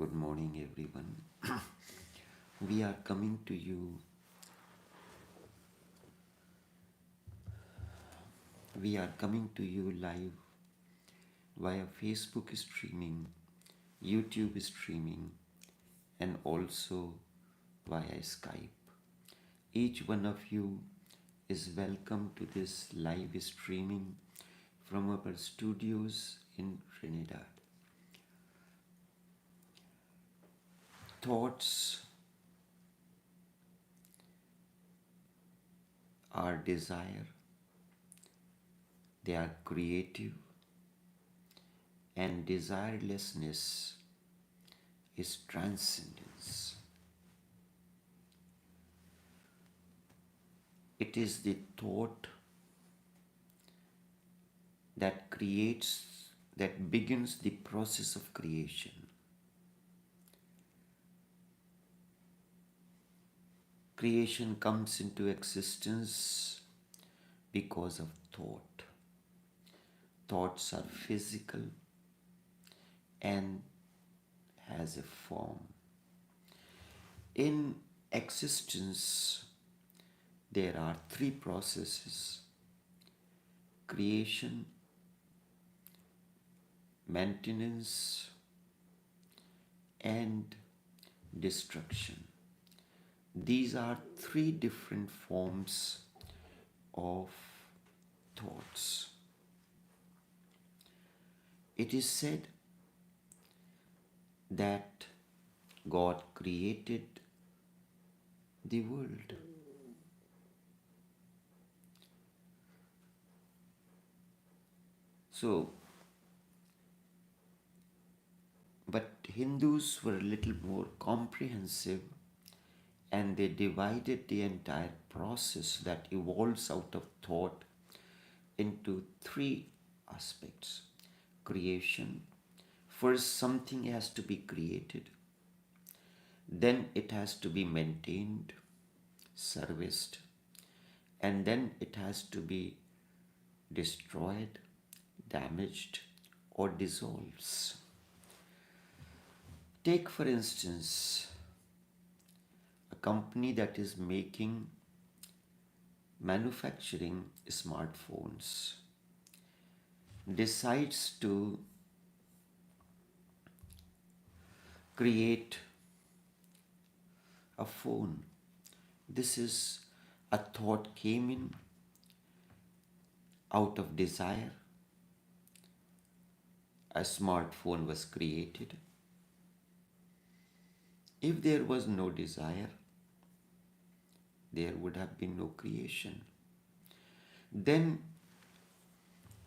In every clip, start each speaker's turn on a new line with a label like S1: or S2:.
S1: Good morning, everyone. We are coming to you. We are coming to you live via Facebook streaming, YouTube streaming, and also via Skype. Each one of you is welcome to this live streaming from our studios in Trinidad. Thoughts are desire, they are creative, and desirelessness is transcendence. It is the thought that begins the process of creation. Creation comes into existence because of thought. Thoughts are physical and has a form. In existence, there are three processes: creation, maintenance, and destruction. These are three different forms of thoughts. It is said that God created the world. So, but Hindus were a little more comprehensive and they divided the entire process that evolves out of thought into three aspects: creation. First, something has to be created, then it has to be maintained, serviced, and then it has to be destroyed, damaged, or dissolves. Take, for instance, a company that is manufacturing smartphones decides to create a phone. This is a thought came in out of desire. A smartphone was created. If there was no desire, there would have been no creation. Then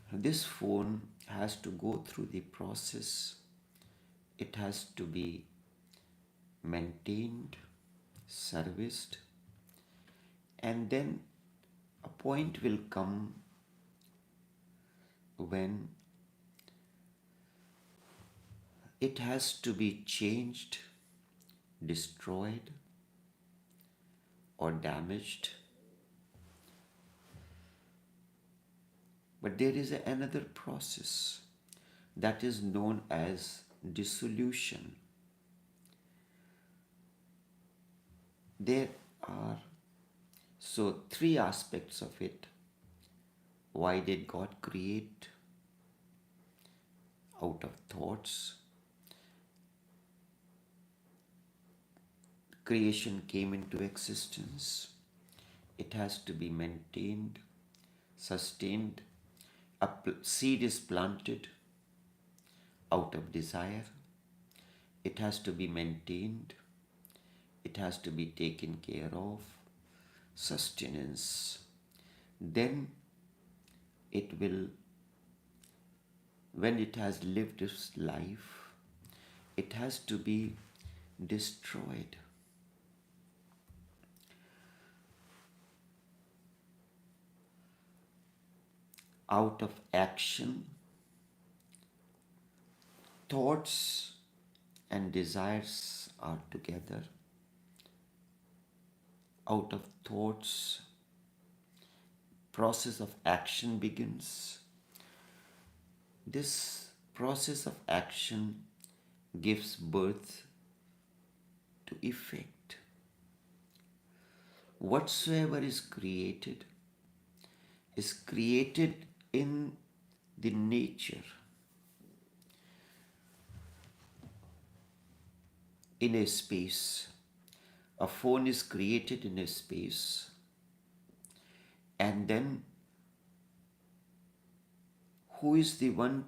S1: this phone has to go through the process. It has to be maintained, serviced, and then a point will come when it has to be changed, destroyed, or damaged. But there is another process that is known as dissolution. There are three aspects of it. Why did God create? Out of thoughts. Creation came into existence. It has to be maintained, sustained. A seed is planted out of desire. It has to be maintained. It has to be taken care of. Sustenance. Then it will, when it has lived its life, it has to be destroyed. Out of action, thoughts and desires are together. Out of thoughts, process of action begins. This process of action gives birth to effect. Whatsoever is created in the nature, in a space. A phone is created in a space, and then who is the one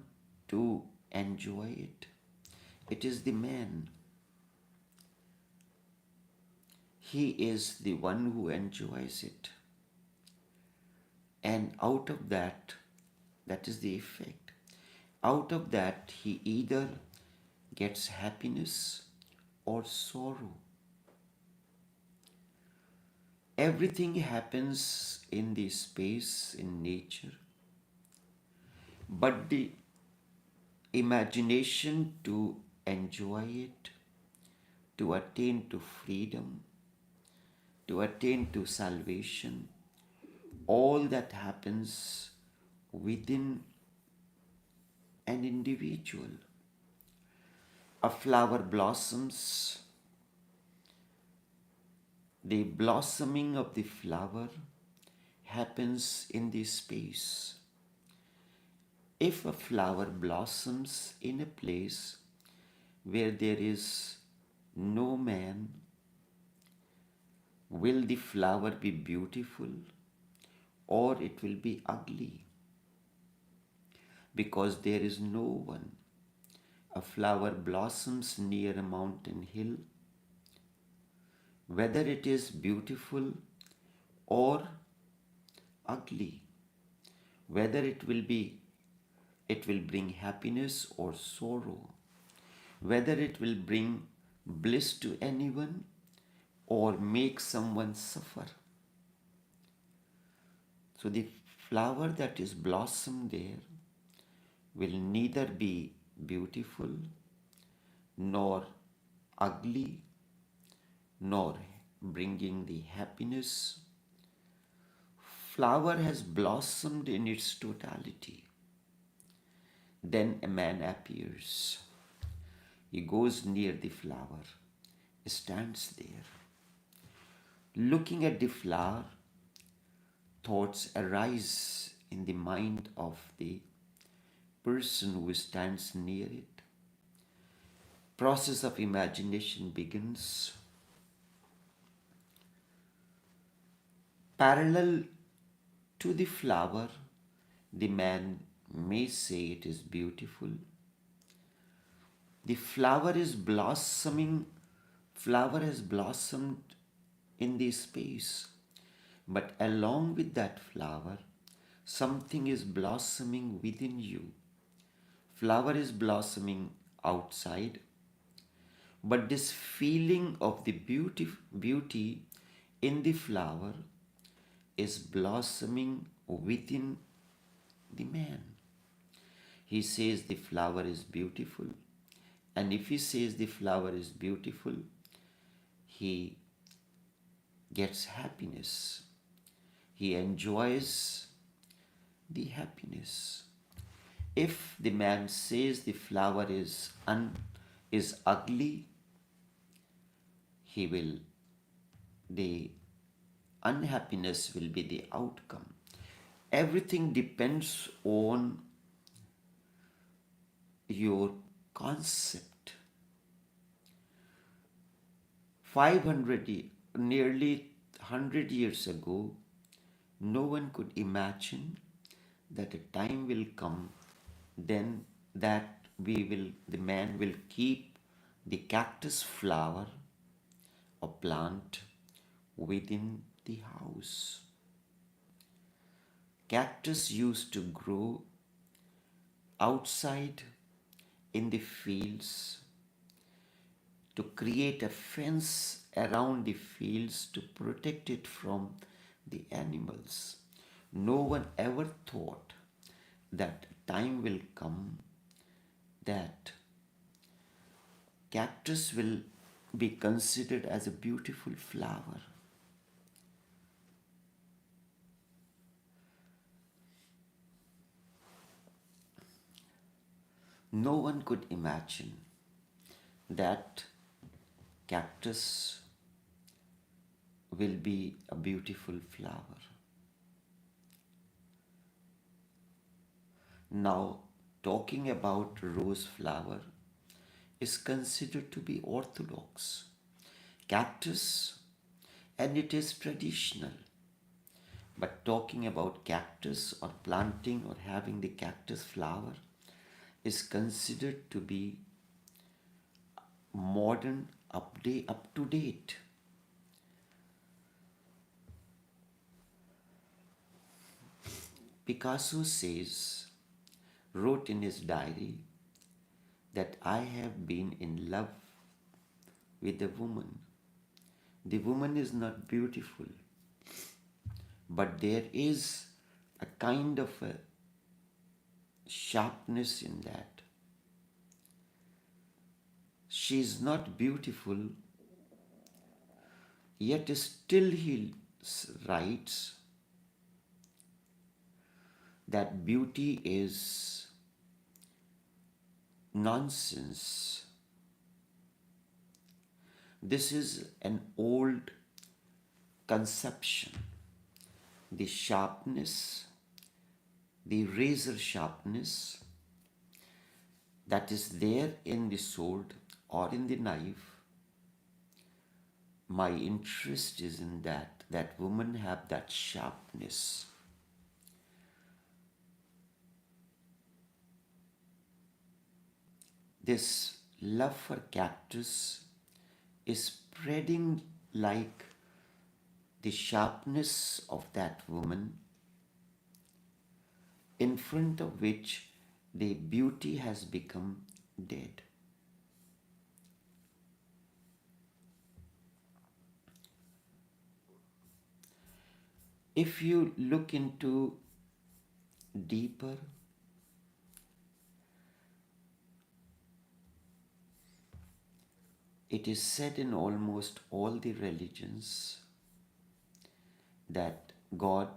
S1: to enjoy it? It is the man. He is the one who enjoys it. And out of that, that is the effect. Out of that, he either gets happiness or sorrow. Everything happens in the space, in nature, but the imagination to enjoy it, to attain to freedom, to attain to salvation, all that happens within an individual. A flower blossoms, the blossoming of the flower happens in the space. If a flower blossoms in a place where there is no man, will the flower be beautiful or it will be ugly? Because there is no one. A flower blossoms near a mountain hill. Whether it is beautiful or ugly, whether it will bring happiness or sorrow, whether it will bring bliss to anyone or make someone suffer. So the flower that is blossomed there will neither be beautiful nor ugly nor bringing the happiness. Flower has blossomed in its totality. Then a man appears. He goes near the flower, stands there. Looking at the flower, thoughts arise in the mind of the person who stands near it. Process of imagination begins. Parallel to the flower, the man may say it is beautiful. The flower is blossoming, flower has blossomed in the space. But along with that flower, something is blossoming within you. Flower is blossoming outside, but this feeling of the beauty in the flower is blossoming within the man. He says the flower is beautiful, and if he says the flower is beautiful, he gets happiness. He enjoys the happiness. If the man says the flower is ugly, the unhappiness will be the outcome. Everything depends on your concept. 500, nearly 100 years ago, no one could imagine that a time will come then that the man will keep the cactus flower or plant within the house. Cactus used to grow outside in the fields to create a fence around the fields to protect it from the animals. No one ever thought that time will come that cactus will be considered as a beautiful flower. No one could imagine. that cactus will be a beautiful flower. Now, talking about rose flower is considered to be orthodox. Cactus, and it is traditional. But talking about cactus or planting or having the cactus flower is considered to be modern, update, up to date. Picasso wrote in his diary that I have been in love with a woman. The woman is not beautiful, but there is a kind of a sharpness in that. She is not beautiful, yet still he writes that beauty is nonsense. This is an old conception. The sharpness, the razor sharpness that is there in the sword or in the knife, my interest is in that women have that sharpness. This love for cactus is spreading like the sharpness of that woman, in front of which the beauty has become dead. If you look into deeper, it is said in almost all the religions that God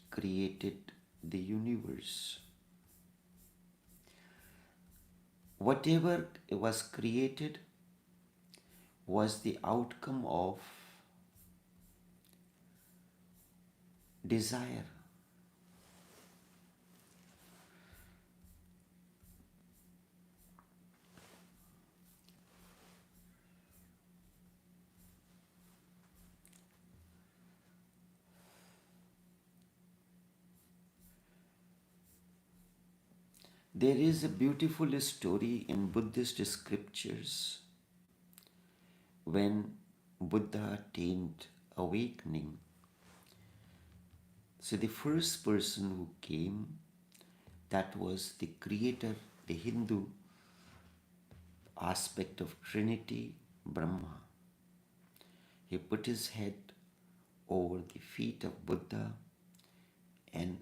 S1: created the universe. Whatever was created was the outcome of desire. There is a beautiful story in Buddhist scriptures when Buddha attained awakening. So the first person who came, that was the creator, the Hindu aspect of Trinity, Brahma. He put his head over the feet of Buddha and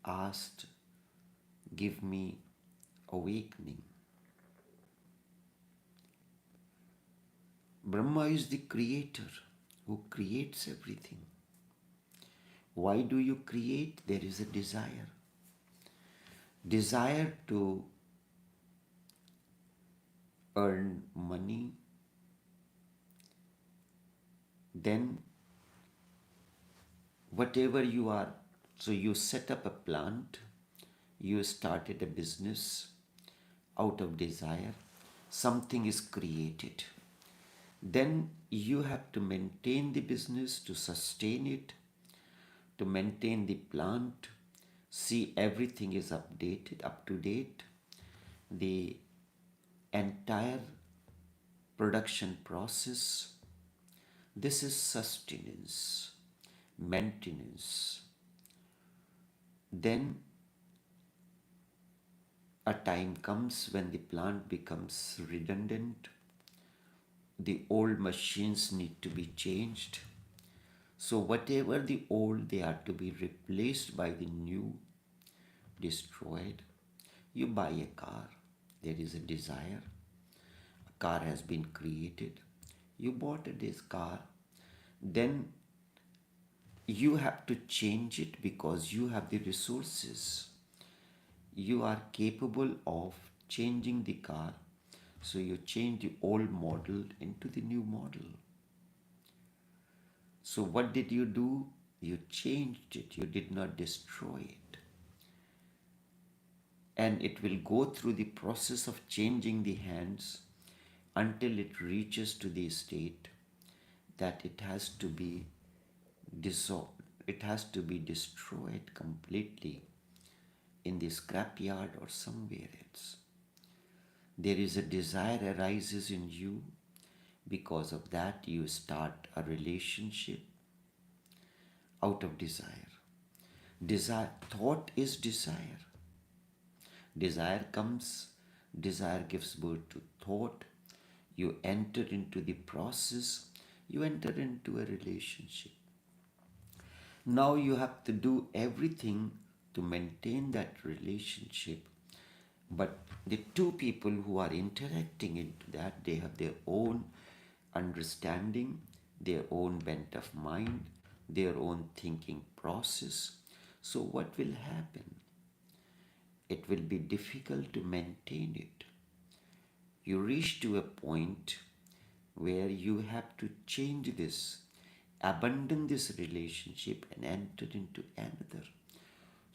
S1: asked, "Give me awakening." Brahma is the creator who creates everything. Why do you create? There is a desire. Desire to earn money. Then whatever you are, so you set up a plant, you started a business out of desire, something is created. Then you have to maintain the business, to sustain it, to maintain the plant, see everything is updated, up to date, the entire production process. This is sustenance, maintenance. Then a time comes when the plant becomes redundant. The old machines need to be changed. So whatever the old, they are to be replaced by the new, destroyed. You buy a car, there is a desire. A car has been created. You bought this car, then you have to change it because you have the resources. You are capable of changing the car. So you change the old model into the new model. So what did you do? You changed it. You did not destroy it. And it will go through the process of changing the hands until it reaches to the state that it has to be dissolved. It has to be destroyed completely in the scrapyard or somewhere else. There is a desire arises in you. Because of that, you start a relationship out of desire. Desire, thought is desire. Desire comes, desire gives birth to thought. You enter into the process, you enter into a relationship. Now you have to do everything to maintain that relationship. But the two people who are interacting into that, they have their own understanding, their own bent of mind, their own thinking process. So what will happen? It will be difficult to maintain it. You reach to a point where you have to change this, abandon this relationship and enter into another.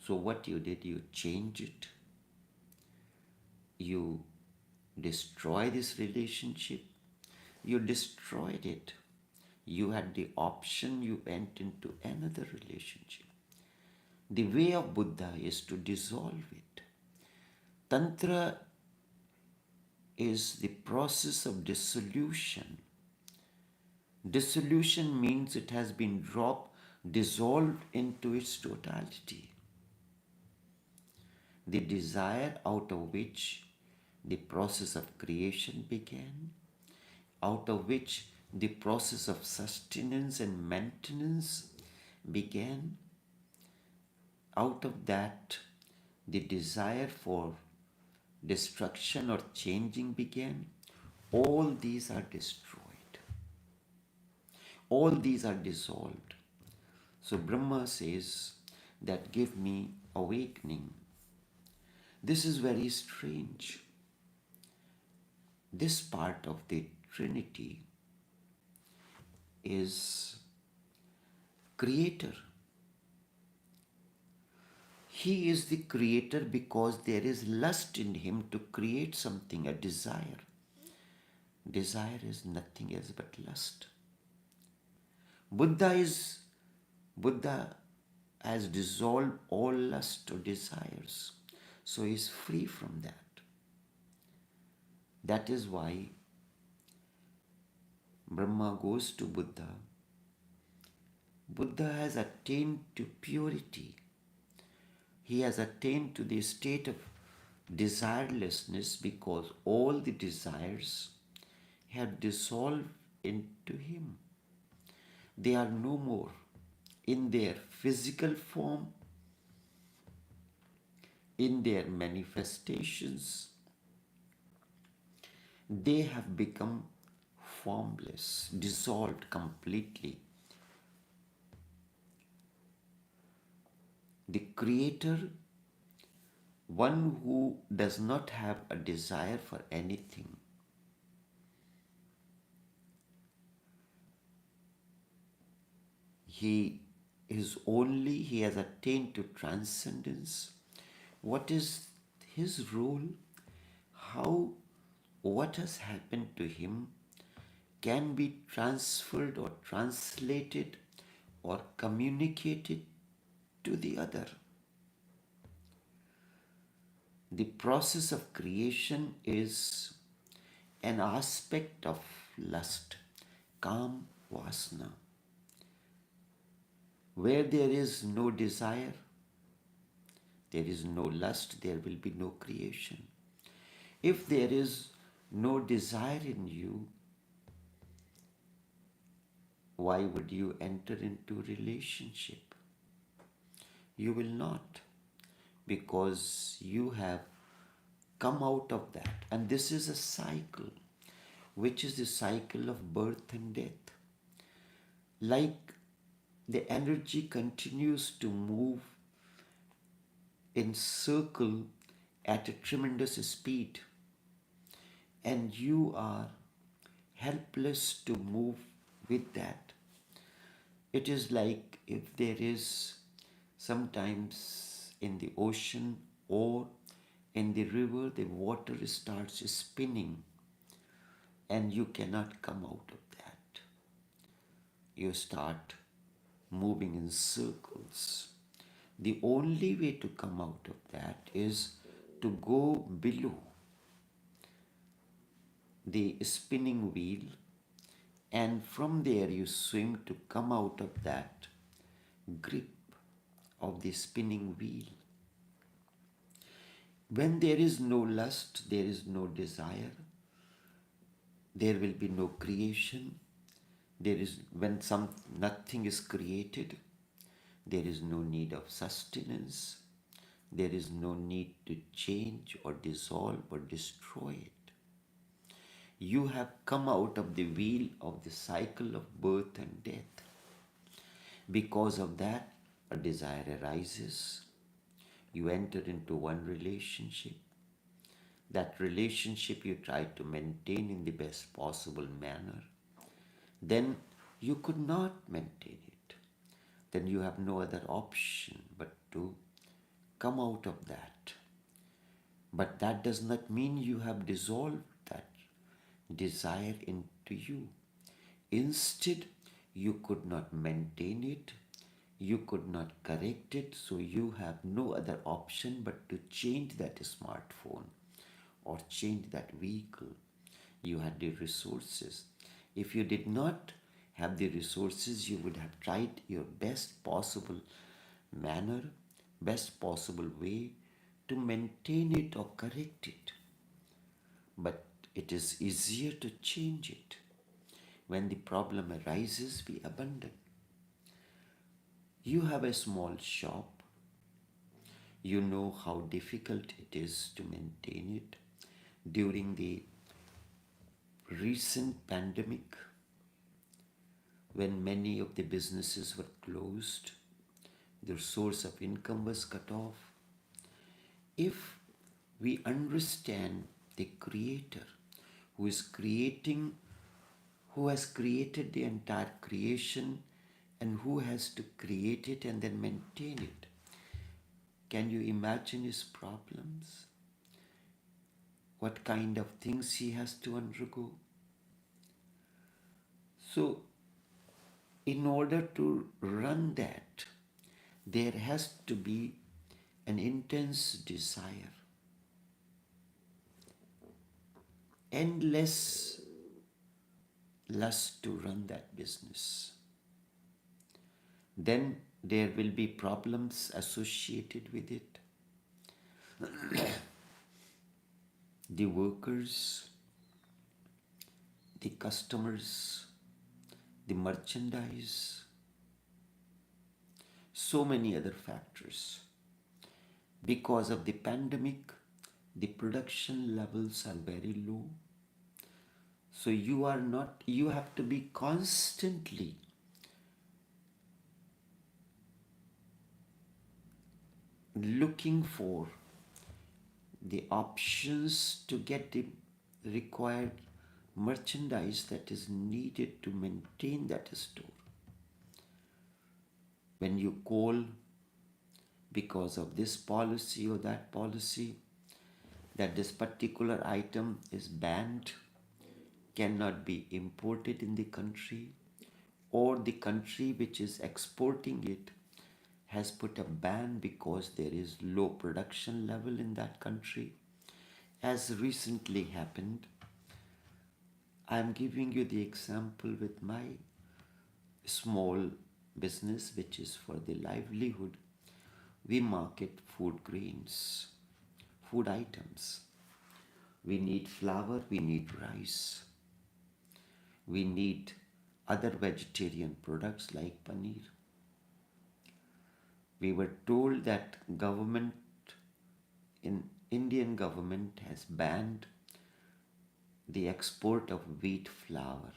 S1: So what you did, you change it. You destroy this relationship. You destroyed it. You had the option, you went into another relationship. The way of Buddha is to dissolve it. Tantra is the process of dissolution. Dissolution means it has been dropped, dissolved into its totality. The desire out of which the process of creation began, out of which the process of sustenance and maintenance began, out of that the desire for destruction or changing began. All these are destroyed. All these are dissolved. So Brahma says that give me awakening. This is very strange. This part of the Trinity is creator. He is the creator because there is lust in him to create something, a desire. Desire is nothing else but lust. Buddha has dissolved all lust or desires. So he is free from that. That is why Brahma goes to Buddha. Buddha has attained to purity. He has attained to the state of desirelessness because all the desires have dissolved into him. They are no more in their physical form, in their manifestations. They have become formless, dissolved completely. The creator, one who does not have a desire for anything, he has attained to transcendence. What is his role? What has happened to him can be transferred or translated or communicated to the other. The process of creation is an aspect of lust, kam vasana. Where there is no desire, there is no lust, there will be no creation. If there is no desire in you, why would you enter into relationship? You will not, because you have come out of that. And this is a cycle, which is the cycle of birth and death. Like the energy continues to move in circle at a tremendous speed, and you are helpless to move with that. It is like if there is sometimes in the ocean or in the river, the water starts spinning and you cannot come out of that. You start moving in circles. The only way to come out of that is to go below the spinning wheel, and from there you swim to come out of that grip of the spinning wheel. When there is no lust, there is no desire, there will be no creation. There is when nothing is created, there is no need of sustenance. There is no need to change or dissolve or destroy it. You have come out of the wheel of the cycle of birth and death. Because of that, a desire arises. You enter into one relationship. That relationship you try to maintain in the best possible manner. Then you could not maintain it. Then you have no other option but to come out of that. But that does not mean you have dissolved that desire into you. Instead, you could not maintain it, you could not correct it, so you have no other option but to change that smartphone or change that vehicle. You had the resources. If you did not have the resources, you would have tried your best possible manner, best possible way to maintain it or correct it. But it is easier to change it. When the problem arises, we abandon. You have a small shop. You know how difficult it is to maintain it. During the recent pandemic, when many of the businesses were closed, their source of income was cut off. If we understand the Creator who is creating, who has created the entire creation and who has to create it and then maintain it, can you imagine his problems? What kind of things he has to undergo? So, in order to run that, there has to be an intense desire, endless lust to run that business. Then there will be problems associated with it. The workers, the customers, the merchandise, so many other factors. Because of the pandemic, the production levels are very low. So you have to be constantly looking for the options to get the required merchandise that is needed to maintain that store. When you call because of this policy or that policy, that this particular item is banned, cannot be imported in the country, or the country which is exporting it has put a ban because there is low production level in that country, as recently happened. I am giving you the example with my small business, which is for the livelihood. We market food grains, food items. We need flour, we need rice. We need other vegetarian products like paneer. We were told that Indian government has banned the export of wheat flour.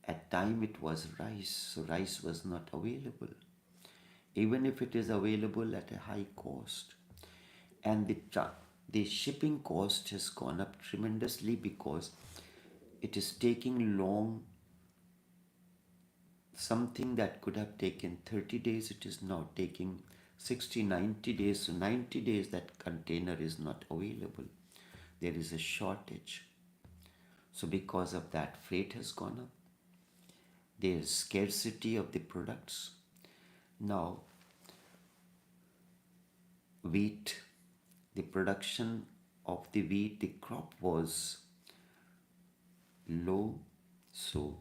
S1: At time it was rice, so rice was not available. Even if it is available at a high cost. And the shipping cost has gone up tremendously because it is taking long. Something that could have taken 30 days, it is now taking 60, 90 days. So 90 days that container is not available. There is a shortage. So because of that, freight has gone up. There is scarcity of the products. Now, wheat, the production of the wheat, the crop was low, so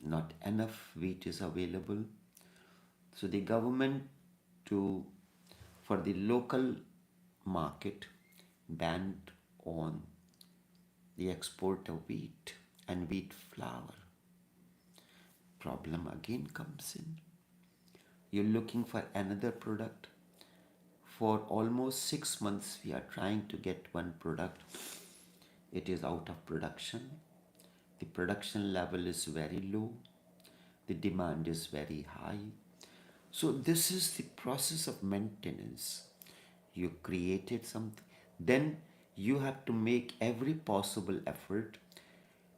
S1: not enough wheat is available. So the government to for the local market banned on the export of wheat and wheat flour. Problem again comes in. You're looking for another product. For almost 6 months, we are trying to get one product. It is out of production. The production level is very low. The demand is very high. So this is the process of maintenance. You created something, then you have to make every possible effort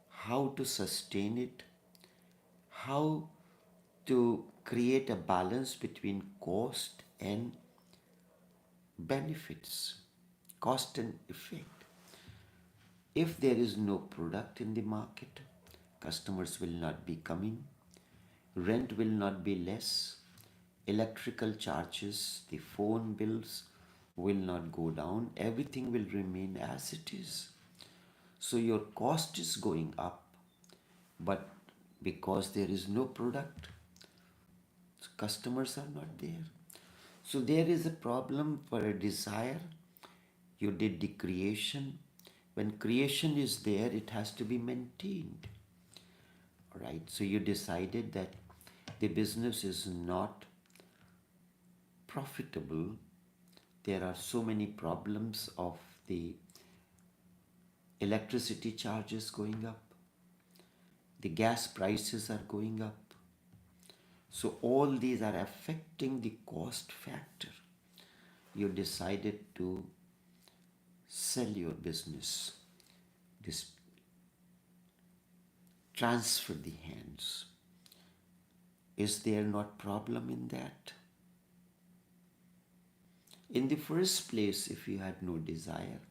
S1: how to sustain it, how to create a balance between cost and benefits, cost and effect. If there is no product in the market, customers will not be coming, rent will not be less, electrical charges, the phone bills will not go down, everything will remain as it is. So your cost is going up, but because there is no product, customers are not there. So there is a problem for a desire. You did the creation. When creation is there, it has to be maintained. All right. So you decided that the business is not profitable. There are so many problems of the electricity charges going up. The gas prices are going up. So all these are affecting the cost factor. You decided to sell your business, transfer the hands. Is there not problem in that? In the first place, if you had no desire,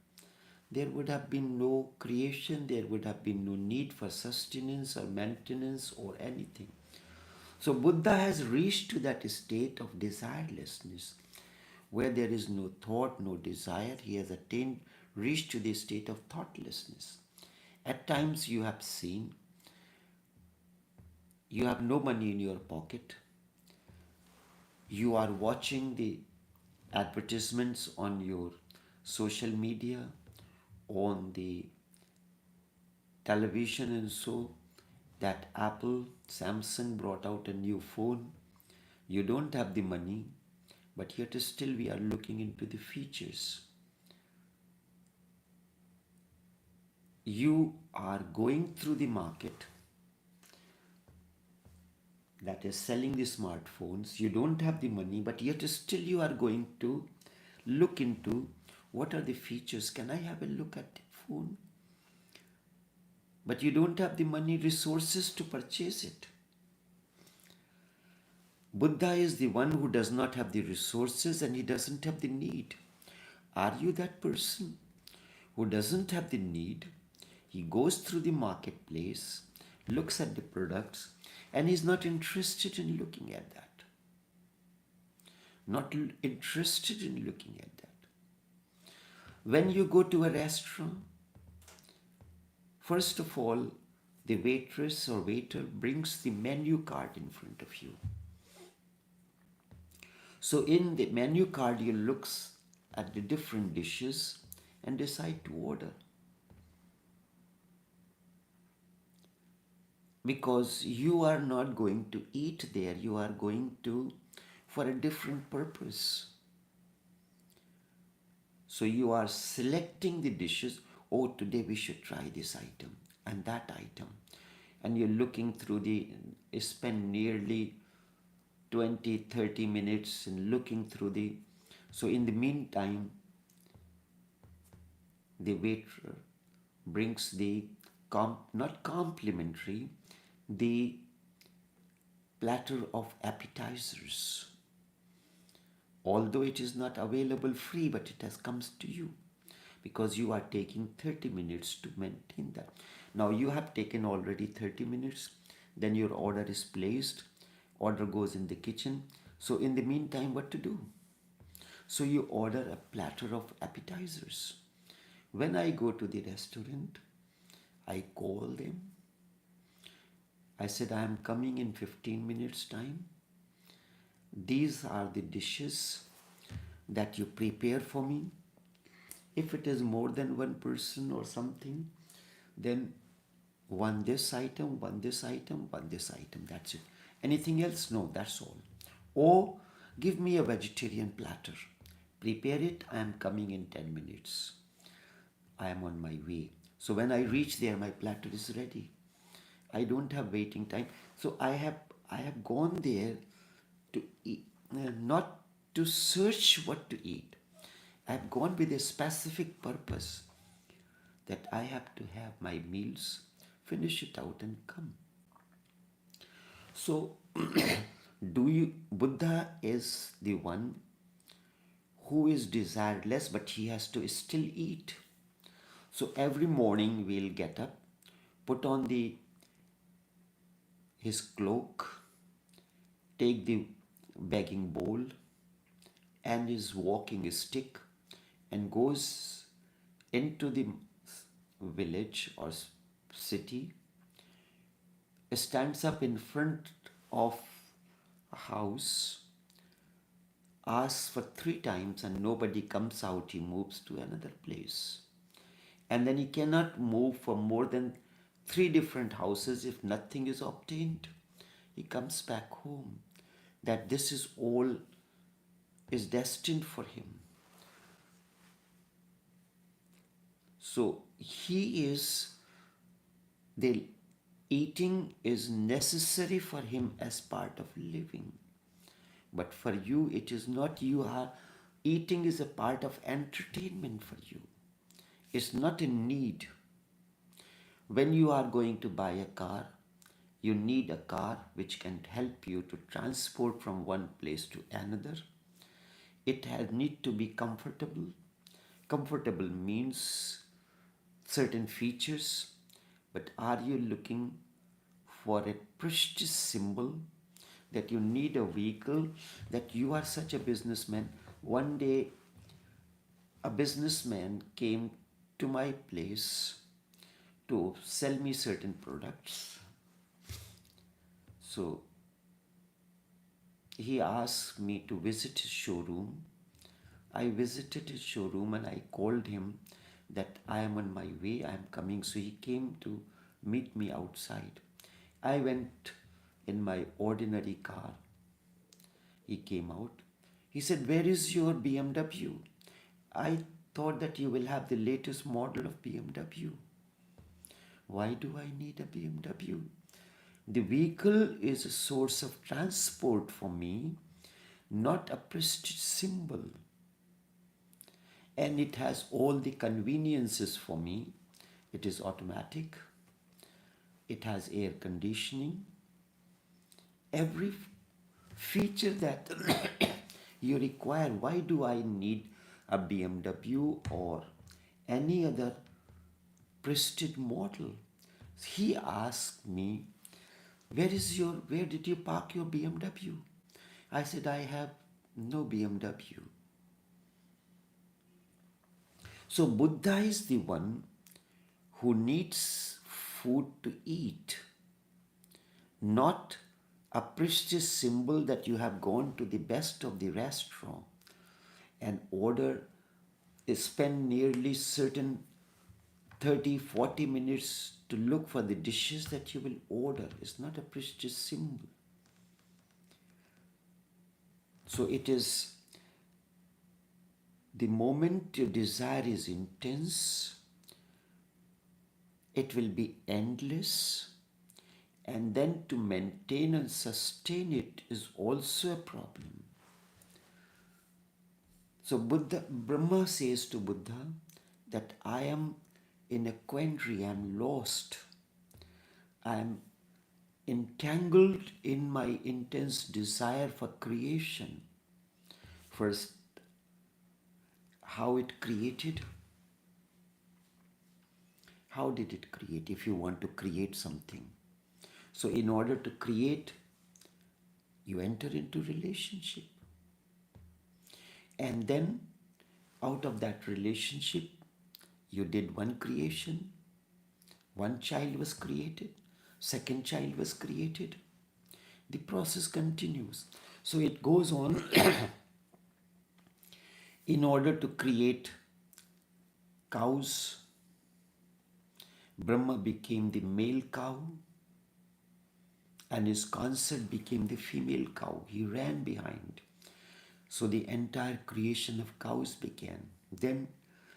S1: there would have been no creation, there would have been no need for sustenance or maintenance or anything. So Buddha has reached to that state of desirelessness where there is no thought, no desire. He has attained, reached to the state of thoughtlessness. At times you have seen, you have no money in your pocket. You are watching the advertisements on your social media, on the television, and so that Apple, Samsung brought out a new phone. You don't have the money, but yet still we are looking into the features. You are going through the market that is selling the smartphones. You don't have the money, but yet still you are going to look into what are the features. Can I have a look at the phone? But you don't have the money, resources to purchase it. Buddha is the one who does not have the resources and he doesn't have the need. Are you that person who doesn't have the need? He goes through the marketplace, looks at the products, and is not interested in looking at that. Not interested in looking at that. When you go to a restaurant, first of all, the waitress or waiter brings the menu card in front of you. So in the menu card, you look at the different dishes and decide to order. Because you are not going to eat there, you are going to for a different purpose. So you are selecting the dishes. Oh, today we should try this item and that item. And you're looking through spend nearly 20-30 minutes in looking through so in the meantime, the waiter brings the not complimentary, the platter of appetizers. Although it is not available free, but it has comes to you because you are taking 30 minutes to maintain that. Now you have taken already 30 minutes, then your order is placed, order goes in the kitchen. So in the meantime, what to do? So you order a platter of appetizers. When I go to the restaurant, I call them. I said, I am coming in 15 minutes time. These are the dishes that you prepare for me. If it is more than one person or something, then one this item, one this item, one this item. That's it. Anything else? No, that's all. Or give me a vegetarian platter. Prepare it. I am coming in 10 minutes. I am on my way. So when I reach there, my platter is ready. I don't have waiting time. So I have gone there to eat, not to search what to eat. I've gone with a specific purpose that I have to have my meals, finish it out and come. So Buddha is the one who is desireless, but he has to still eat. So every morning we'll get up, put on his cloak, take the begging bowl and his walking stick and goes into the village or city, stands up in front of a house, asks for 3 times and nobody comes out, he moves to another place. And then he cannot move for more than 3 different houses if nothing is obtained. He comes back home. That this is all is destined for him. So the eating is necessary for him as part of living. But for you, it is not. Eating is a part of entertainment for you. It's not a need. When you are going to buy a car, you need a car which can help you to transport from one place to another. It need to be comfortable. Comfortable means certain features, but are you looking for a prestigious symbol that you need a vehicle, that you are such a businessman? One day, a businessman came to my place to sell me certain products. So he asked me to visit his showroom. I visited his showroom and I called him that I am on my way, I am coming. So he came to meet me outside. I went in my ordinary car. He came out. He said, "Where is your BMW? I thought that you will have the latest model of BMW. Why do I need a BMW? The vehicle is a source of transport for me, not a prestige symbol. And it has all the conveniences for me. It is automatic. It has air conditioning. Every feature that you require. Why do I need a BMW or any other prestige model?" He asked me, where did you park your BMW? I said, I have no BMW. So Buddha is the one who needs food to eat, not a prestigious symbol that you have gone to the best of the restaurant and spend nearly certain 30-40 minutes to look for the dishes that you will order. It's not a prestigious symbol. So it is the moment your desire is intense, it will be endless, and then to maintain and sustain it is also a problem. So Brahma says to Buddha that I am in a quandary, I'm lost, I'm entangled in my intense desire for creation. First, how it created. How did it create if you want to create something? So in order to create, you enter into relationship. And then out of that relationship, you did one creation. One child was created. Second child was created. The process continues. So it goes on. In order to create cows, Brahma became the male cow and his consort became the female cow. He ran behind. So the entire creation of cows began. Then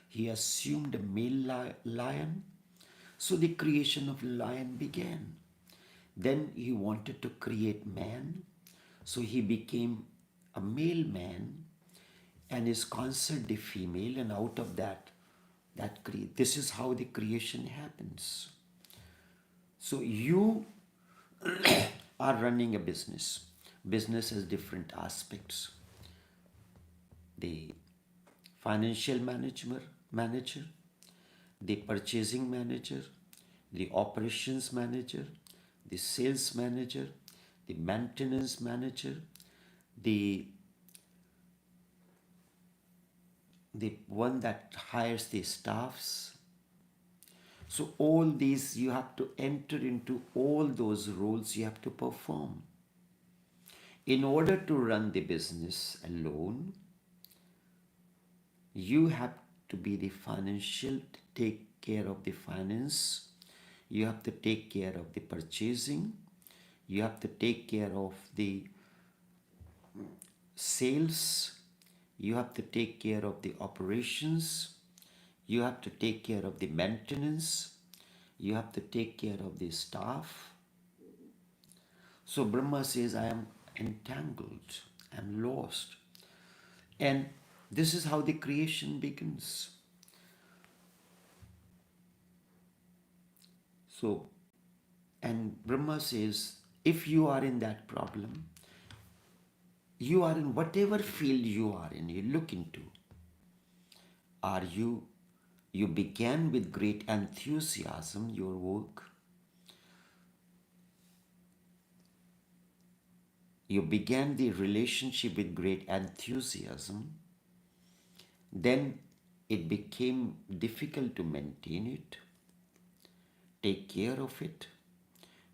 S1: he assumed a male lion. So the creation of lion began. Then he wanted to create man. So he became a male man and his consort the female, and out of that this is how the creation happens. So you are running a business. Business has different aspects. The financial manager, the purchasing manager, the operations manager, the sales manager, the maintenance manager, the one that hires the staffs. So all these, you have to enter into all those roles you have to perform. In order to run the business alone, you have to be the financial, take care of the finance. You have to take care of the purchasing. You have to take care of the sales. You have to take care of the operations. You have to take care of the maintenance. You have to take care of the staff. So Brahma says, I am entangled, I am lost. And this is how the creation begins. So, and Brahma says, if you are in that problem, you are in whatever field you are in, you look into. You began with great enthusiasm your work. You began the relationship with great enthusiasm. Then it became difficult to maintain it, take care of it.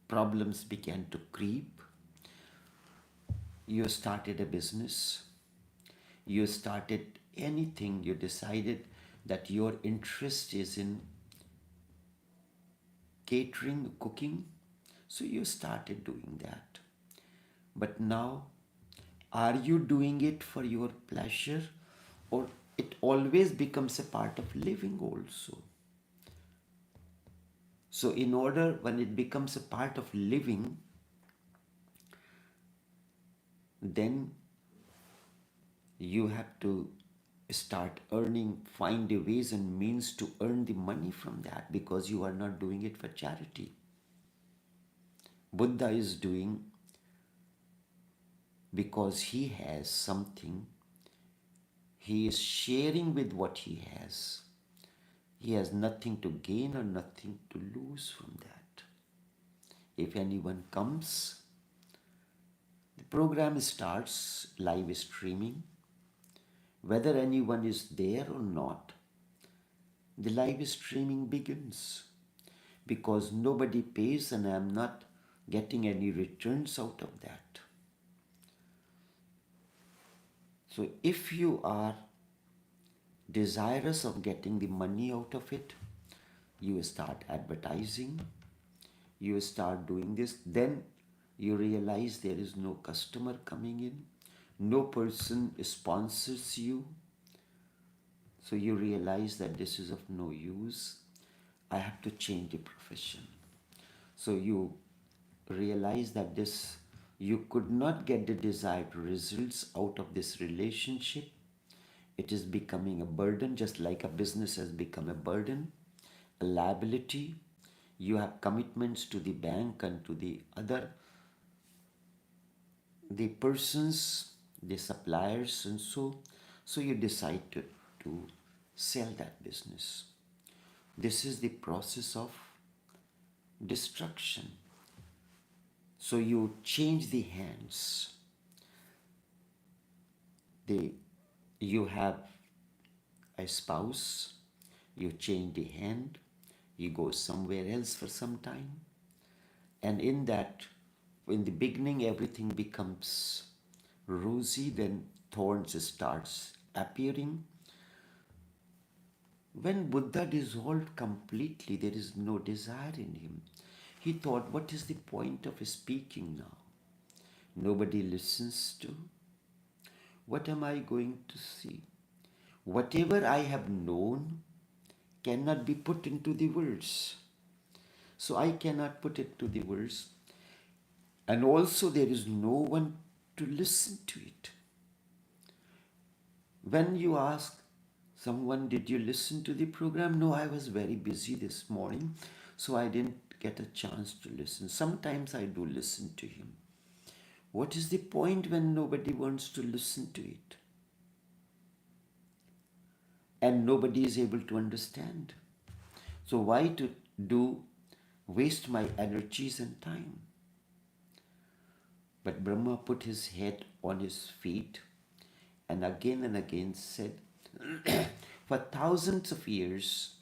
S1: Problems began to creep. You started a business. You started anything. You decided that your interest is in catering, cooking. So you started doing that. But now, are you doing it for your pleasure, or it always becomes a part of living also? So in order, when it becomes a part of living, then you have to start earning, find the ways and means to earn the money from that, because you are not doing it for charity. Buddha is doing because he has something. He is sharing with what he has. He has nothing to gain or nothing to lose from that. If anyone comes, the program starts live streaming. Whether anyone is there or not, the live streaming begins, because nobody pays and I am not getting any returns out of that. So if you are desirous of getting the money out of it, you start advertising, you start doing this, then you realize there is no customer coming in, no person sponsors you. So you realize that this is of no use. I have to change the profession. So you realize that you could not get the desired results out of this relationship. It is becoming a burden, just like a business has become a burden, a liability. You have commitments to the bank and to the persons, the suppliers, and so you decide to sell that business. This is the process of destruction. So you change the hands. You have a spouse, you change the hand, you go somewhere else for some time, and in the beginning, everything becomes rosy, then thorns starts appearing. When Buddha dissolved completely, there is no desire in him. He thought, what is the point of speaking now? Nobody listens to. What am I going to see? Whatever I have known cannot be put into the words. So I cannot put it to the words. And also there is no one to listen to it. When you ask someone, did you listen to the program? No, I was very busy this morning, so I didn't get a chance to listen. Sometimes I do listen to him. What is the point when nobody wants to listen to it? And nobody is able to understand. So why to waste my energies and time? But Brahma put his head on his feet and again said, for thousands of years,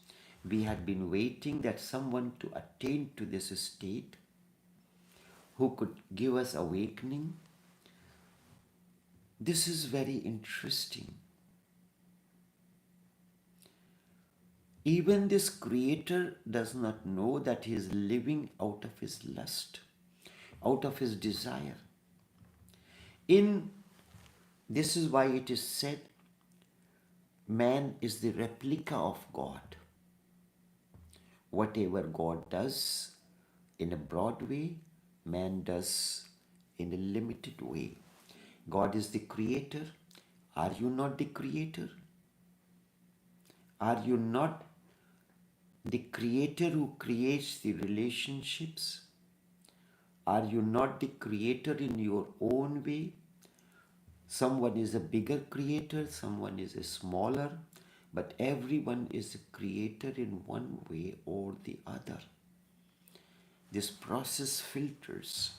S1: we had been waiting that someone to attain to this state who could give us awakening. This is very interesting. Even this creator does not know that he is living out of his lust, out of his desire. This is why it is said, man is the replica of God. Whatever God does in a broad way, man does in a limited way. God is the creator. Are you not the creator? Are you not the creator who creates the relationships? Are you not the creator in your own way? Someone is a bigger creator, someone is a smaller, but everyone is a creator in one way or the other. This process filters.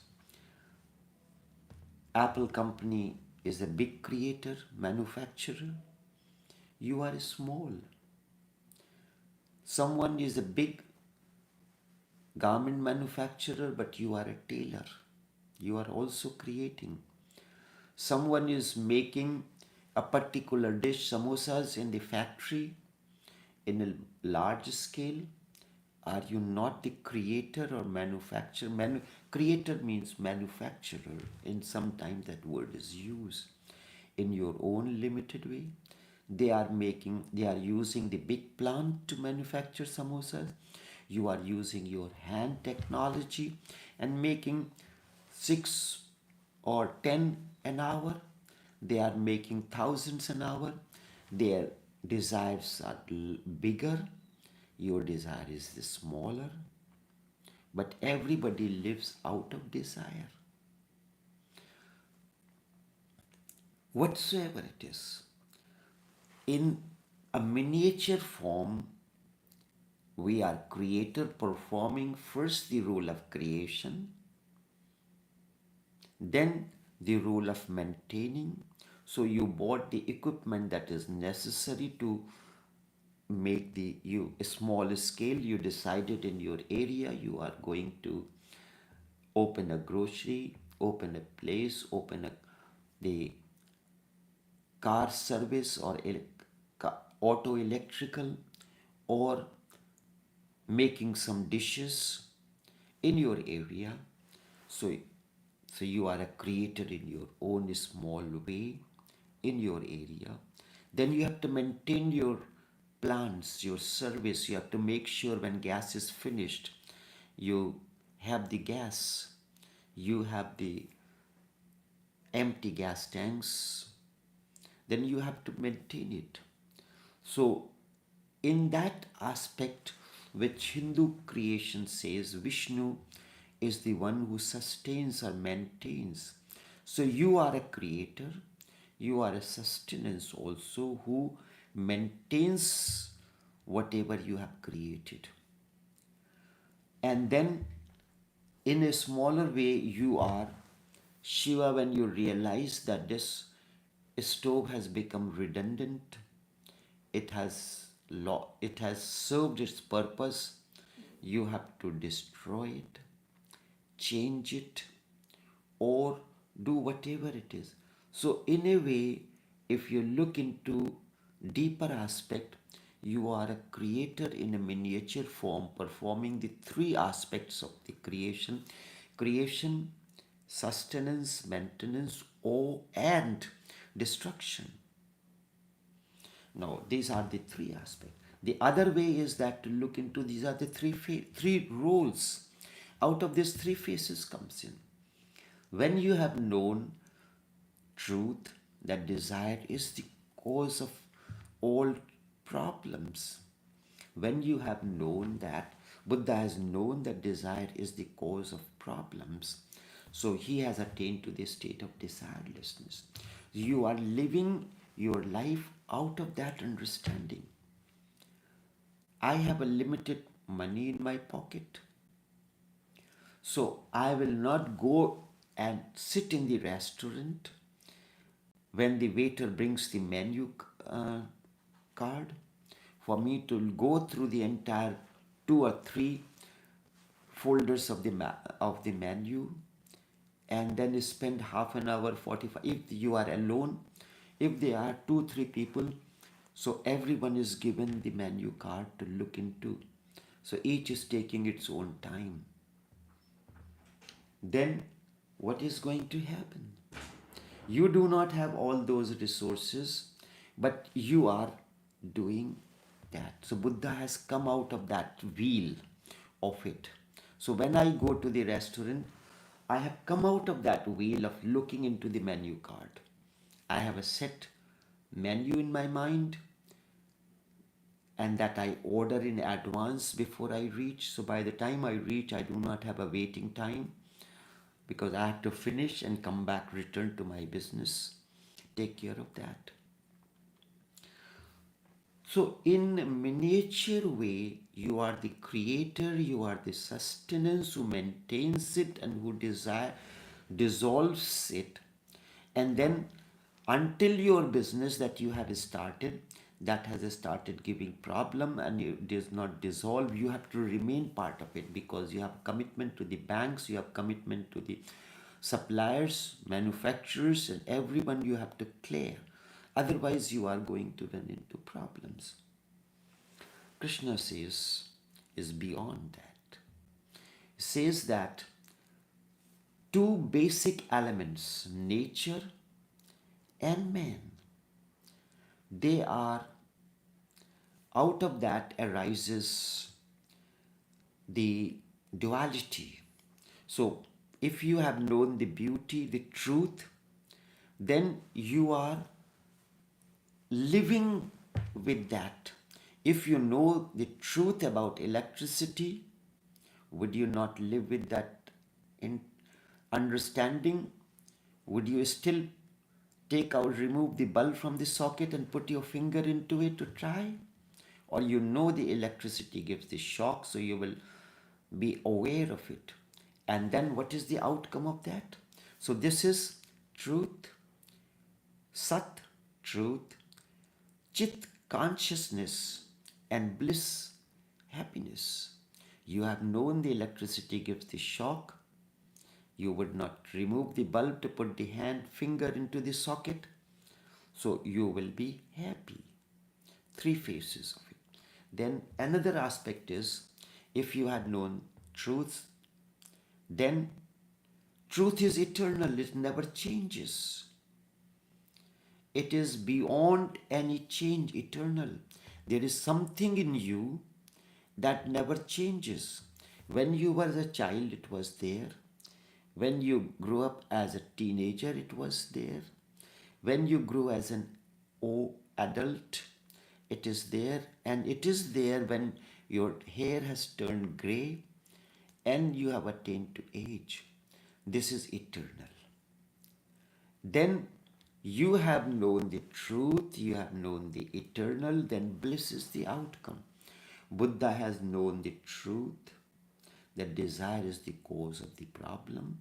S1: Apple company is a big creator, manufacturer. You are small. Someone is a big garment manufacturer, but you are a tailor. You are also creating. Someone is making a particular dish, samosas, in the factory in a large scale. Are you not the creator or manufacturer? Creator means manufacturer, and sometimes that word is used in your own limited way. They are using the big plant to manufacture samosas. You are using your hand technology and making 6 or 10 an hour. They are making thousands an hour. Their desires are bigger. Your desire is the smaller. But everybody lives out of desire. Whatsoever it is. In a miniature form, we are creator performing first the role of creation, then the role of maintaining. So you bought the equipment that is necessary to make a small scale. You decided in your area you are going to open a grocery, open a place, the car service or auto electrical, or making some dishes in your area. So you are a creator in your own small way in your area. Then you have to maintain your plants, your service. You have to make sure when gas is finished, you have the gas, you have the empty gas tanks. then you have to maintain it. So, in that aspect, which Hindu creation says, Vishnu is the one who sustains or maintains. So, you are a creator, you are a sustenance also who maintains whatever you have created. And then, in a smaller way, you are Shiva when you realize that this stove has become redundant, it has served its purpose, you have to destroy it, change it, or do whatever it is. So in a way, if you look into deeper aspect, you are a creator in a miniature form, performing the three aspects of the creation, sustenance, maintenance, or and destruction. Now, these are the three aspects. The other way is that to look into these are the three roles. Out of these three faces comes in. When you have known truth, that desire is the cause of all problems. When you have known that, Buddha has known that desire is the cause of problems. So he has attained to the state of desirelessness. You are living your life out of that understanding. I have a limited money in my pocket. So I will not go and sit in the restaurant when the waiter brings the menu card, for me to go through the entire 2 or 3 folders of the menu and then spend half an hour 45 if you are alone. If there are 2-3 people, so everyone is given the menu card to look into, so each is taking its own time. Then what is going to happen? You do not have all those resources, but you are doing that. So Buddha has come out of that wheel of it. So when I go to the restaurant, I have come out of that wheel of looking into the menu card. I have a set menu in my mind, and that I order in advance before I reach. So by the time I reach, I do not have a waiting time, because I have to finish and come back, return to my business, take care of that. So in a miniature way, you are the creator, you are the sustenance who maintains it and who dissolves it. And then until your business that you have started, that has started giving problem and it does not dissolve, you have to remain part of it, because you have commitment to the banks, you have commitment to the suppliers, manufacturers, and everyone you have to clear. Otherwise, you are going to run into problems. Krishna says, is beyond that. He says that two basic elements, nature and man, they are, out of that arises the duality. So, if you have known the beauty, the truth, then you are living with that. If you know the truth about electricity, would you not live with that in understanding? Would you still remove the bulb from the socket and put your finger into it to try? Or you know the electricity gives the shock, so you will be aware of it. And then what is the outcome of that? So this is truth, Sat, truth, Chit, consciousness, and bliss, happiness. You have known the electricity gives the shock. You would not remove the bulb to put the finger into the socket. So you will be happy. Three phases of it. Then another aspect is, if you had known truth, then truth is eternal, it never changes. It is beyond any change, eternal. There is something in you that never changes. When you were a child, it was there. When you grew up as a teenager, it was there. When you grew as an O adult. It is there, and it is there when your hair has turned grey and you have attained to age. This is eternal. Then you have known the truth, you have known the eternal, then bliss is the outcome. Buddha has known the truth, that desire is the cause of the problem.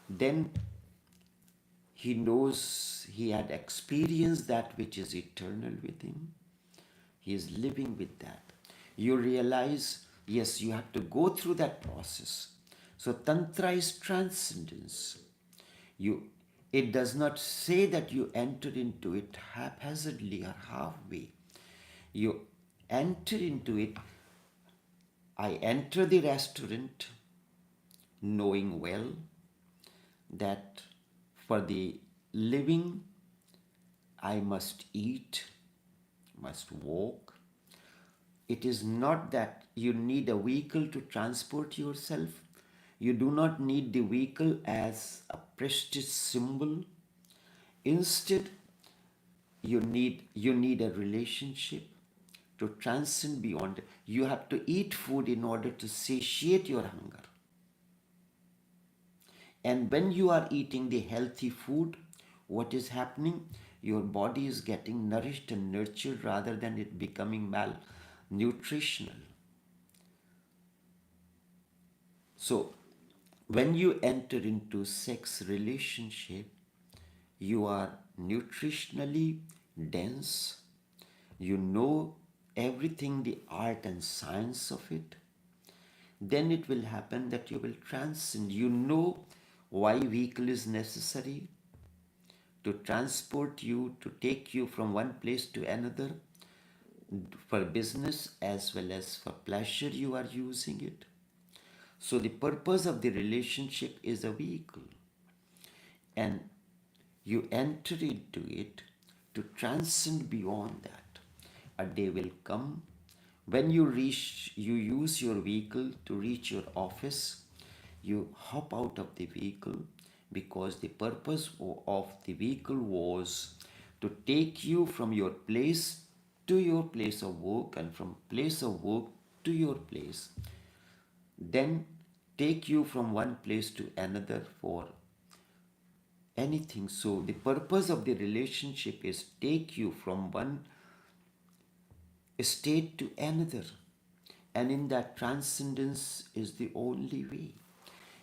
S1: Then he knows he had experienced that which is eternal with him. He is living with that. You realize, yes, you have to go through that process. So Tantra is transcendence. You, it does not say that you enter into it haphazardly or halfway. You enter into it. I enter the restaurant knowing well that for the living I must eat, must walk. It is not that you need a vehicle to transport yourself. You do not need the vehicle as a prestige symbol. Instead, you need a relationship to transcend beyond it. You have to eat food in order to satiate your hunger. And when you are eating the healthy food, what is happening? Your body is getting nourished and nurtured rather than it becoming malnutritional. So, when you enter into sex relationship, you are nutritionally dense. You know everything, the art and science of it. Then it will happen that you will transcend. You know why vehicle is necessary to transport you, to take you from one place to another. For business as well as for pleasure, you are using it. So the purpose of the relationship is a vehicle. And you enter into it to transcend beyond that. A day will come when you use your vehicle to reach your office. You hop out of the vehicle because the purpose of the vehicle was to take you from your place to your place of work, and from place of work to your place. Then take you from one place to another for anything. So the purpose of the relationship is take you from one state to another. And in that, transcendence is the only way.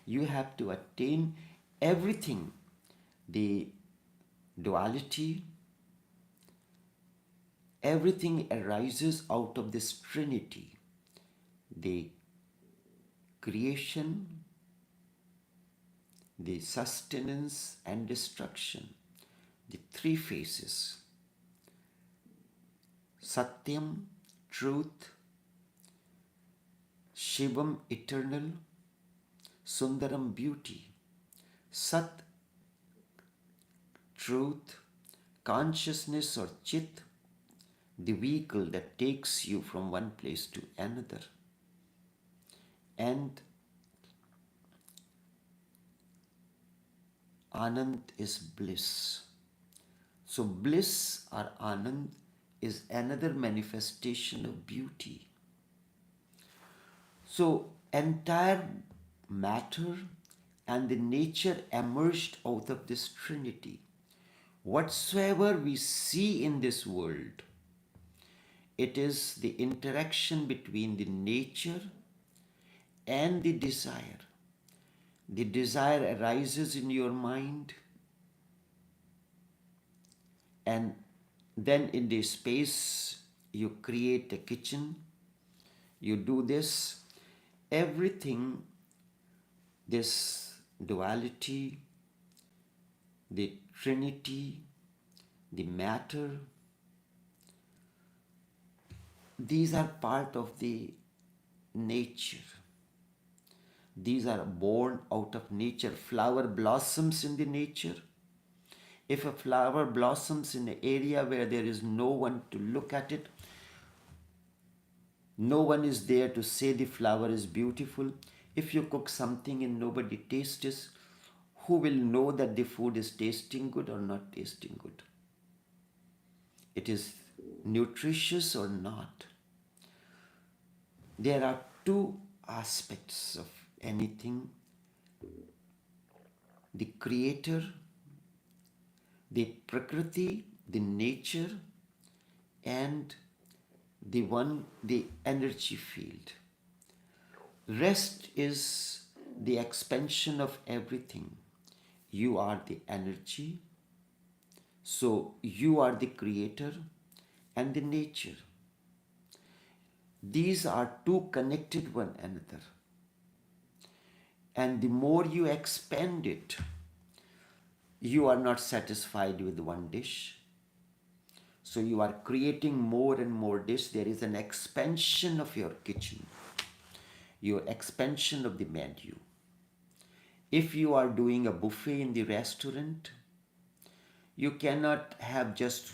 S1: You have to attain everything. The duality, everything arises out of this trinity. The creation, the sustenance and destruction, the three phases. Satyam, truth; Shivam, eternal; Sundaram, beauty. Sat, truth; consciousness or chit, the vehicle that takes you from one place to another. And Anand is bliss. So bliss or Anand is another manifestation of beauty. So entire matter and the nature emerged out of this trinity. Whatsoever we see in this world, it is the interaction between the nature and the desire. The desire arises in your mind, and then in the space you create a kitchen, you do this, everything, this duality, the trinity, the matter, these are part of the nature. These are born out of nature. Flower blossoms in the nature. If a flower blossoms in an area where there is no one to look at it, no one is there to say the flower is beautiful. If you cook something and nobody tastes it, who will know that the food is tasting good or not tasting good? it is nutritious or not. There are two aspects of anything: the creator, the prakriti, the nature, and the energy field. Rest is the expansion of everything. You are the energy, so you are the creator and the nature. These are two connected one another. And the more you expand it, you are not satisfied with one dish. So you are creating more and more dish. There is an expansion of your kitchen, your expansion of the menu. If you are doing a buffet in the restaurant, you cannot have just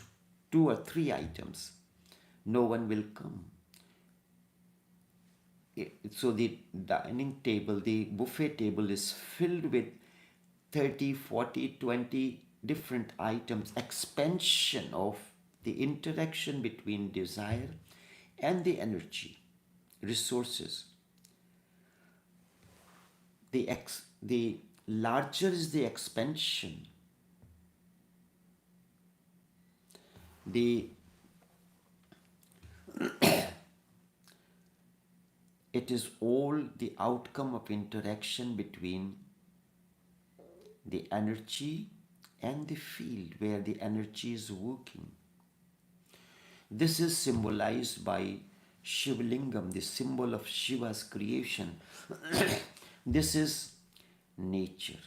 S1: 2 or 3 items. No one will come. So the dining table, the buffet table is filled with 30, 40, 20 different items, expansion of the interaction between desire and the energy, resources. The larger is the expansion, the it is all the outcome of interaction between the energy and the field where the energy is working. This is symbolized by Shivlingam, the symbol of Shiva's creation. This is nature.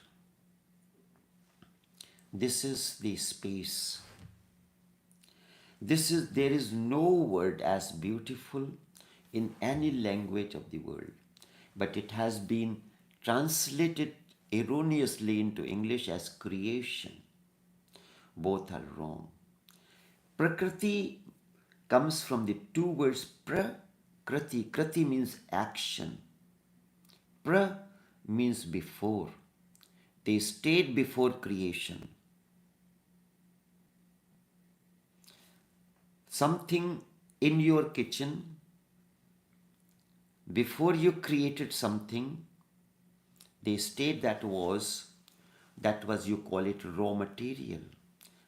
S1: This is the space. There is no word as beautiful in any language of the world, but it has been translated erroneously into English as creation. Both are wrong. Prakriti comes from the two words prakriti. Kriti means action. Pra means before. They stayed before creation. Something in your kitchen, before you created something, they state that was, you call it raw material,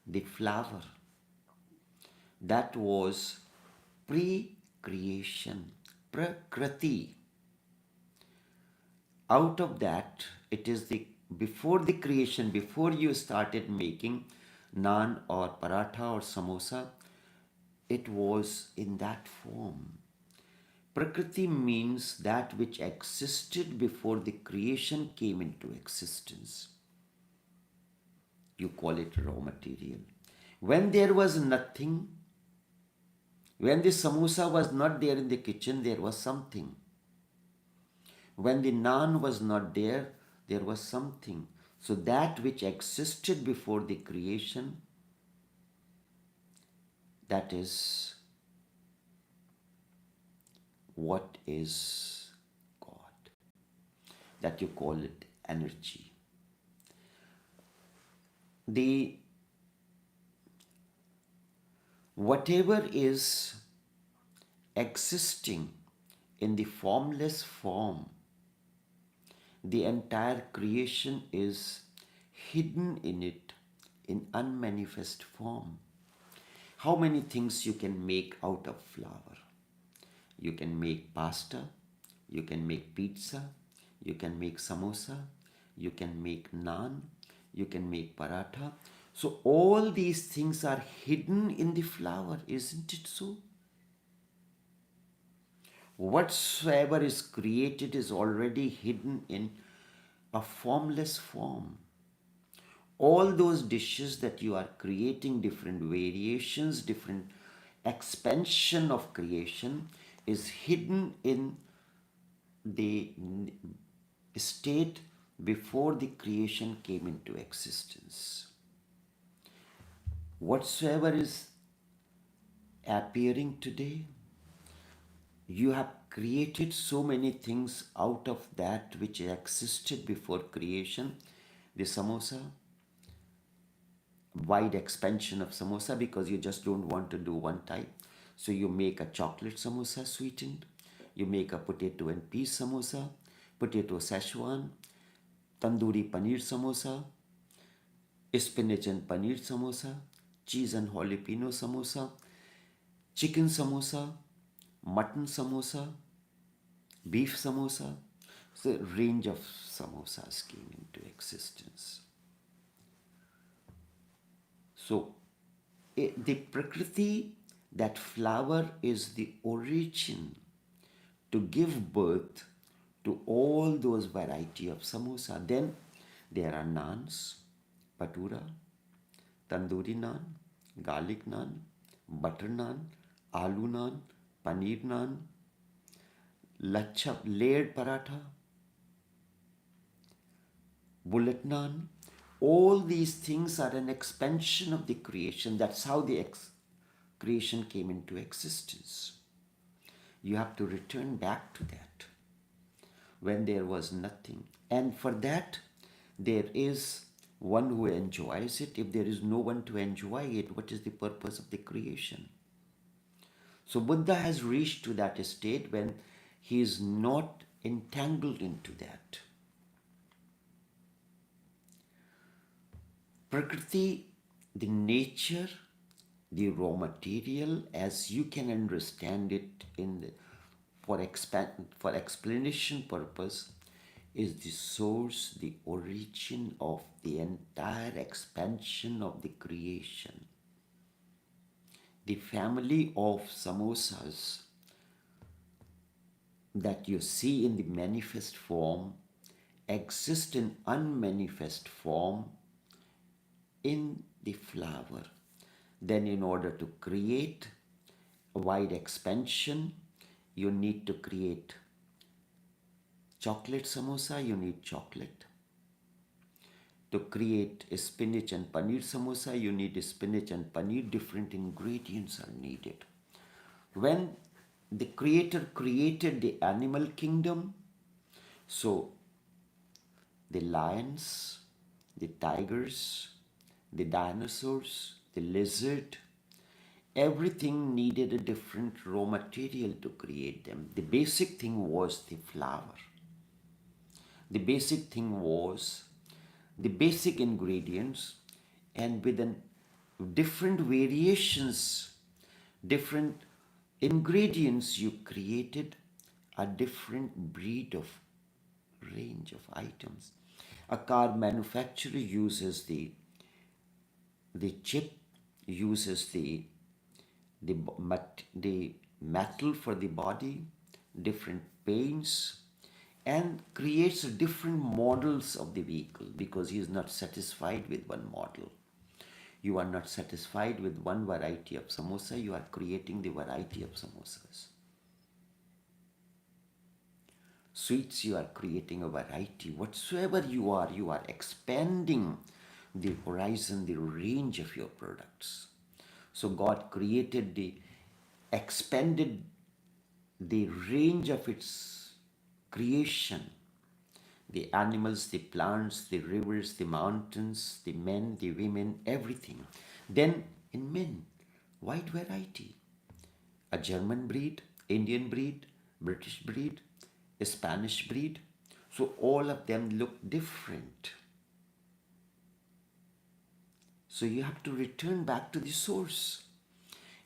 S1: the flour. That was pre-creation, prakriti. Out of that, it is before the creation, before you started making naan or paratha or samosa, it was in that form. Prakriti means that which existed before the creation came into existence. You call it raw material. When there was nothing, when the samosa was not there in the kitchen, there was something. When the naan was not there, there was something. So that which existed before the creation, that is what is God. That you call it energy. Whatever is existing in the formless form, the entire creation is hidden in it in unmanifest form. How many things you can make out of flour? You can make pasta, you can make pizza, you can make samosa, you can make naan, you can make paratha. So all these things are hidden in the flour, isn't it so? Whatsoever is created is already hidden in a formless form. All those dishes that you are creating, different variations, different expansion of creation, is hidden in the state before the creation came into existence. Whatsoever is appearing today, you have created so many things out of that which existed before creation. The samosa, wide expansion of samosa because you just don't want to do one type. So you make a chocolate samosa sweetened, you make a potato and peas samosa, potato Szechuan, tandoori paneer samosa, spinach and paneer samosa, cheese and jalapeno samosa, chicken samosa, mutton samosa, beef samosa. So a range of samosas came into existence. So the Prakriti, that flower is the origin to give birth to all those variety of samosa. Then there are naans, patura, tandoori naan, garlic naan, butter naan, aloo naan, paneer naan, lachha, layered paratha, bullet naan. All these things are an expansion of the creation. That's how the creation came into existence. You have to return back to that when there was nothing. And for that, there is one who enjoys it. If there is no one to enjoy it, what is the purpose of the creation? So Buddha has reached to that state when he is not entangled into that. Prakriti, the nature, the raw material, as you can understand it for explanation purpose, is the source, the origin of the entire expansion of the creation. The family of samosas that you see in the manifest form exist in unmanifest form in the flower. Then in order to create a wide expansion, you need to create chocolate samosa, you need chocolate. To create a spinach and paneer samosa, you need spinach and paneer. Different ingredients are needed. When the Creator created the animal kingdom, so the lions, the tigers, the dinosaurs, the lizard, everything needed a different raw material to create them. The basic thing was the flower. The basic thing was the basic ingredients, and with different variations, different ingredients, you created a different breed of range of items. A car manufacturer uses the chip, uses the metal for the body, different paints, and creates different models of the vehicle because he is not satisfied with one model. You are not satisfied with one variety of samosa, you are creating the variety of samosas. Sweets, you are creating a variety. Whatsoever you are expanding the horizon, the range of your products. So God expanded the range of its creation. The animals, the plants, the rivers, the mountains, the men, the women, everything. Then in men, wide variety. A German breed, Indian breed, British breed, a Spanish breed. So all of them look different. So you have to return back to the source.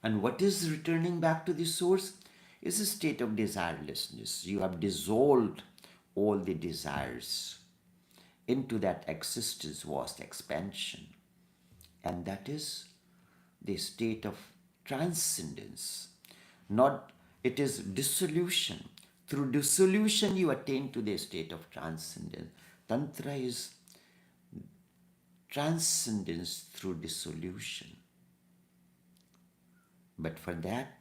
S1: And what is returning back to the source? Is a state of desirelessness. You have dissolved all the desires into that existence, vast expansion. And that is the state of transcendence. Not, it is dissolution. Through dissolution, you attain to the state of transcendence. Tantra is transcendence through dissolution. But for that,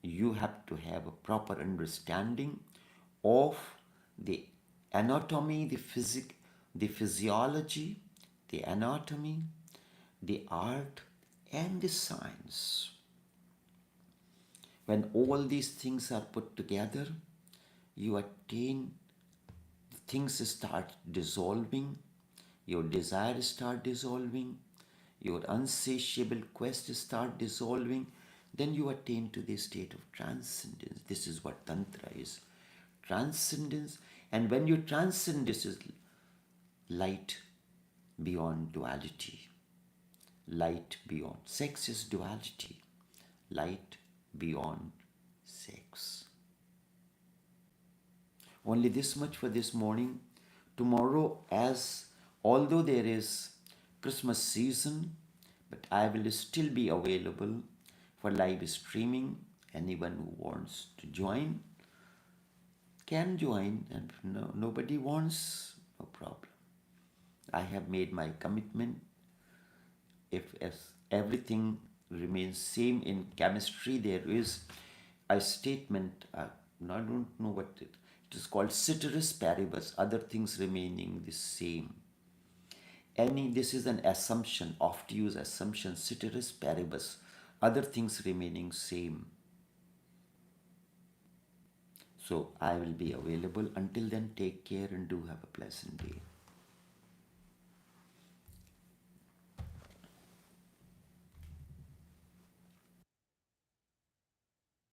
S1: you have to have a proper understanding of the anatomy, the physiology, the anatomy, the art, and the science. When all these things are put together, you attain, things start dissolving, your desires start dissolving, your unsatiable quest start dissolving, then you attain to the state of transcendence. This is what Tantra is. Transcendence. And when you transcend, this is light beyond duality. Light beyond. Sex is duality. Light beyond sex. Only this much for this morning. Tomorrow, as although there is Christmas season, but I will still be available for live streaming. Anyone who wants to join can join, and if nobody wants, no problem. I have made my commitment. If everything remains same in chemistry, there is a statement. I don't know what it is called. Ceteris paribus. Other things remaining the same. This is an assumption, oft used assumption. Ceteris paribus. Other things remaining same. So I will be available. Until then, take care and do have a pleasant day.